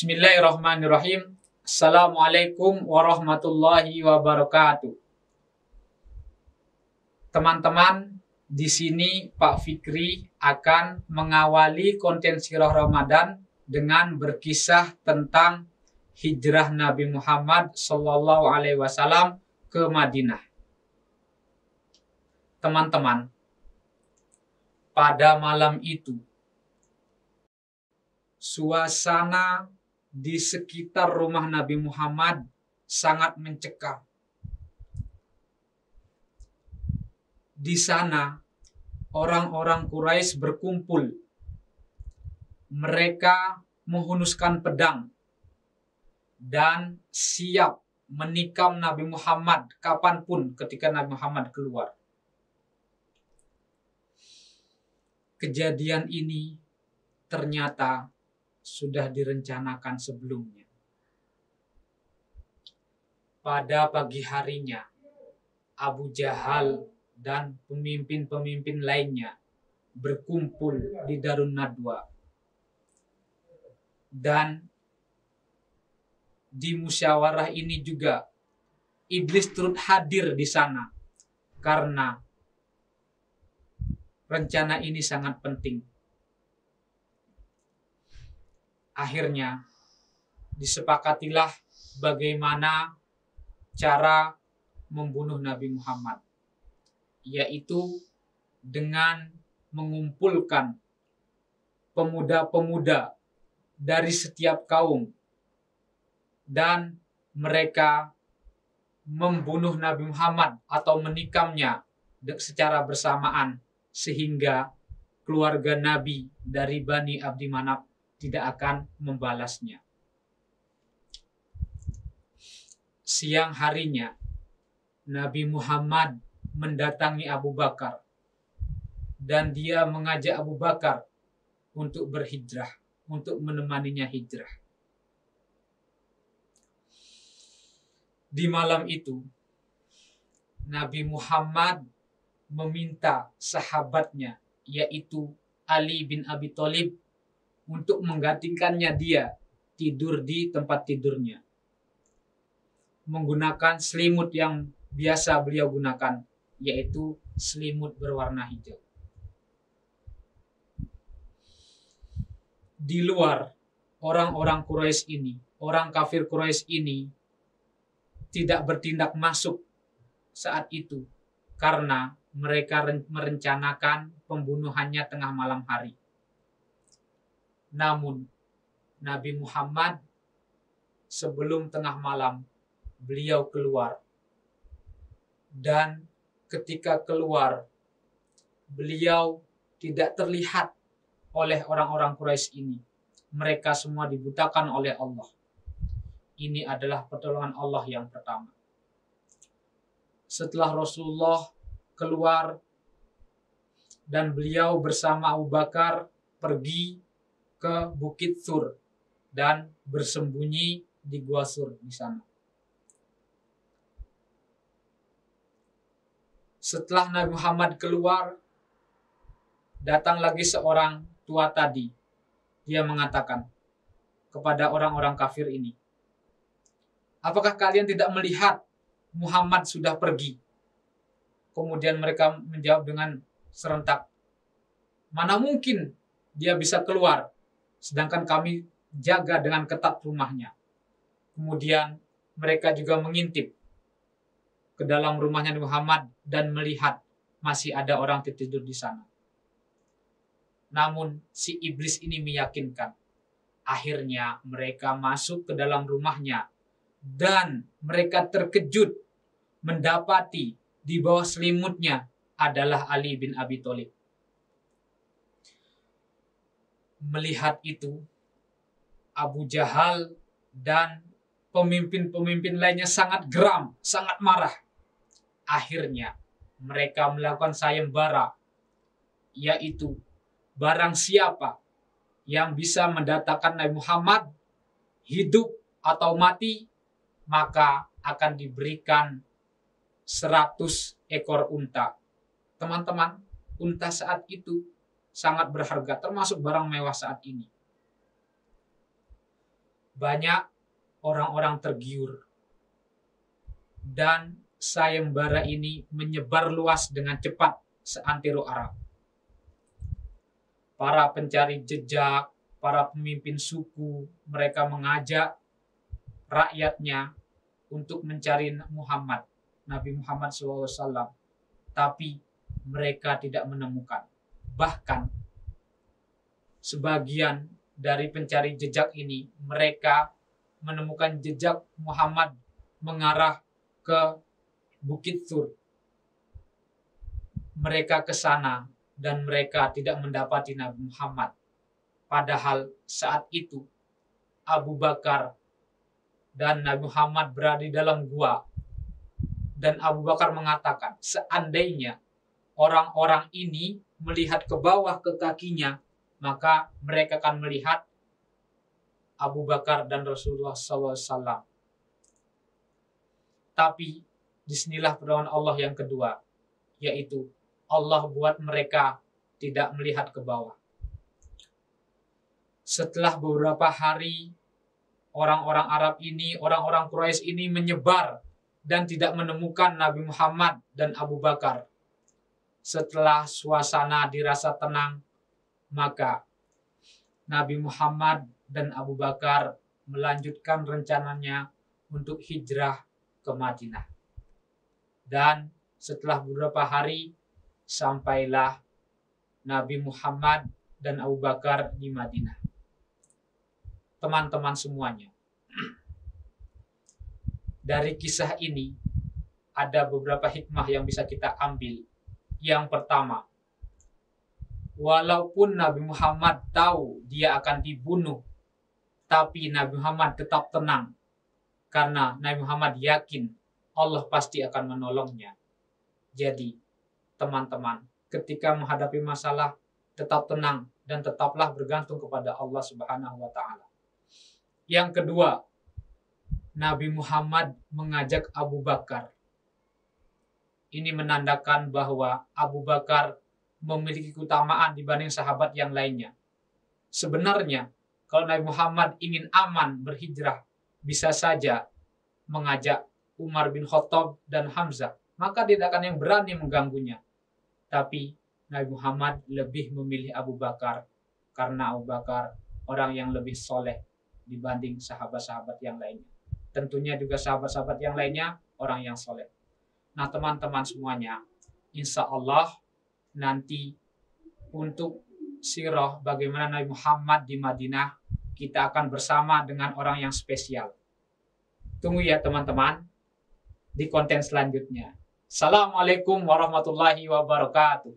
Bismillahirrahmanirrahim. Assalamualaikum warahmatullahi wabarakatuh. Teman-teman, di sini Pak Fikri akan mengawali konten Sirah Ramadan dengan berkisah tentang hijrah Nabi Muhammad SAW ke Madinah. Teman-teman, pada malam itu, suasana di sekitar rumah Nabi Muhammad sangat mencekam. Di sana, orang-orang Quraisy berkumpul. Mereka menghunuskan pedang dan siap menikam Nabi Muhammad kapanpun ketika Nabi Muhammad keluar. Kejadian ini ternyata sudah direncanakan sebelumnya. Pada pagi harinya, Abu Jahal dan pemimpin-pemimpin lainnya berkumpul di Darun Nadwa. Dan di musyawarah ini juga iblis turut hadir di sana karena rencana ini sangat penting. Akhirnya disepakatilah bagaimana cara membunuh Nabi Muhammad, yaitu dengan mengumpulkan pemuda-pemuda dari setiap kaum dan mereka membunuh Nabi Muhammad atau menikamnya secara bersamaan sehingga keluarga Nabi dari Bani Abdi Manaf tidak akan membalasnya. Siang harinya Nabi Muhammad mendatangi Abu Bakar dan dia mengajak Abu Bakar untuk berhijrah, untuk menemaninya hijrah. Di malam itu Nabi Muhammad meminta sahabatnya yaitu Ali bin Abi Thalib untuk menggantikannya dia tidur di tempat tidurnya menggunakan selimut yang biasa beliau gunakan, yaitu selimut berwarna hijau. Di luar, orang-orang Quraisy ini, orang kafir Quraisy ini tidak bertindak masuk saat itu karena mereka merencanakan pembunuhannya tengah malam hari. Namun, Nabi Muhammad sebelum tengah malam, beliau keluar. Dan ketika keluar, beliau tidak terlihat oleh orang-orang Quraisy ini. Mereka semua dibutakan oleh Allah. Ini adalah pertolongan Allah yang pertama. Setelah Rasulullah keluar dan beliau bersama Abu Bakar pergi ke Bukit Sur dan bersembunyi di Gua Sur di sana. Setelah Nabi Muhammad keluar, datang lagi seorang tua tadi. Dia mengatakan kepada orang-orang kafir ini, apakah kalian tidak melihat Muhammad sudah pergi? Kemudian mereka menjawab dengan serentak, mana mungkin dia bisa keluar, sedangkan kami jaga dengan ketat rumahnya. Kemudian mereka juga mengintip ke dalam rumahnya Muhammad dan melihat masih ada orang tertidur di sana. Namun si iblis ini meyakinkan. Akhirnya mereka masuk ke dalam rumahnya dan mereka terkejut mendapati di bawah selimutnya adalah Ali bin Abi Thalib. Melihat itu, Abu Jahal dan pemimpin-pemimpin lainnya sangat geram, sangat marah. Akhirnya mereka melakukan sayembara, yaitu barang siapa yang bisa mendatangkan Nabi Muhammad hidup atau mati, maka akan diberikan 100 ekor unta. Teman-teman, unta saat itu sangat berharga, termasuk barang mewah saat ini. banyak orang-orang tergiur dan sayembara ini menyebar luas dengan cepat seantero Arab. Para pencari jejak, para pemimpin suku, mereka mengajak rakyatnya untuk mencari Nabi Muhammad SAW. Tapi mereka tidak menemukan. Bahkan sebagian dari pencari jejak ini, mereka menemukan jejak Muhammad mengarah ke Bukit Tur. Mereka ke sana dan mereka tidak mendapati Nabi Muhammad. Padahal saat itu Abu Bakar dan Nabi Muhammad berada di dalam gua. Dan Abu Bakar mengatakan, seandainya orang-orang ini melihat ke bawah ke kakinya, maka mereka akan melihat Abu Bakar dan Rasulullah SAW. Tapi disinilah pertolongan Allah yang kedua, yaitu Allah buat mereka tidak melihat ke bawah. Setelah beberapa hari, orang-orang Arab ini, orang-orang Quraisy ini menyebar dan tidak menemukan Nabi Muhammad dan Abu Bakar. Setelah suasana dirasa tenang, maka Nabi Muhammad dan Abu Bakar melanjutkan rencananya untuk hijrah ke Madinah. Dan setelah beberapa hari, sampailah Nabi Muhammad dan Abu Bakar di Madinah. Teman-teman semuanya, dari kisah ini ada beberapa hikmah yang bisa kita ambil. Yang pertama, walaupun Nabi Muhammad tahu dia akan dibunuh, tapi Nabi Muhammad tetap tenang karena Nabi Muhammad yakin Allah pasti akan menolongnya. Jadi, teman-teman, ketika menghadapi masalah, tetap tenang dan tetaplah bergantung kepada Allah Subhanahu wa Ta'ala. Yang kedua, Nabi Muhammad mengajak Abu Bakar. Ini menandakan bahwa Abu Bakar memiliki keutamaan dibanding sahabat yang lainnya. Sebenarnya, kalau Nabi Muhammad ingin aman berhijrah, bisa saja mengajak Umar bin Khattab dan Hamzah. Maka tidak akan yang berani mengganggunya. Tapi Nabi Muhammad lebih memilih Abu Bakar karena Abu Bakar orang yang lebih soleh dibanding sahabat-sahabat yang lainnya. Tentunya juga sahabat-sahabat yang lainnya orang yang soleh. Nah, teman-teman semuanya, insya Allah nanti untuk sirah bagaimana Nabi Muhammad di Madinah, kita akan bersama dengan orang yang spesial. Tunggu ya teman-teman di konten selanjutnya. Assalamualaikum warahmatullahi wabarakatuh.